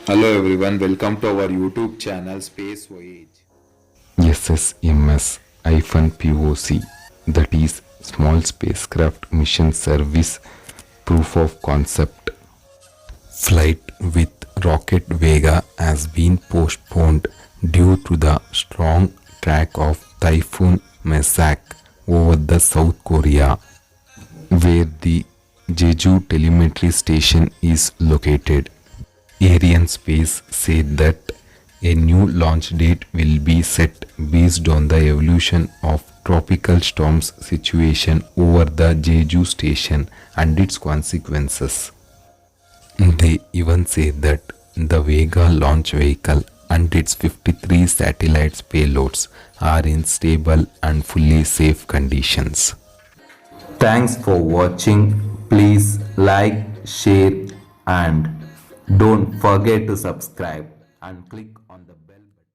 Hello everyone, welcome to our YouTube channel Space Voyage. SSMS-POC, that is Small Spacecraft Mission Service Proof of Concept flight with rocket Vega has been postponed due to the strong track of typhoon Mesak over the South Korea, where the Jeju telemetry station is located. ARIANESPACE said that a new launch date will be set based on the evolution of tropical storms situation over the Jeju station and its consequences. They even say that the Vega launch vehicle and its 53 satellites payloads are in stable and fully safe conditions. Thanks for watching. Please like, share and don't forget to subscribe and click on the bell button.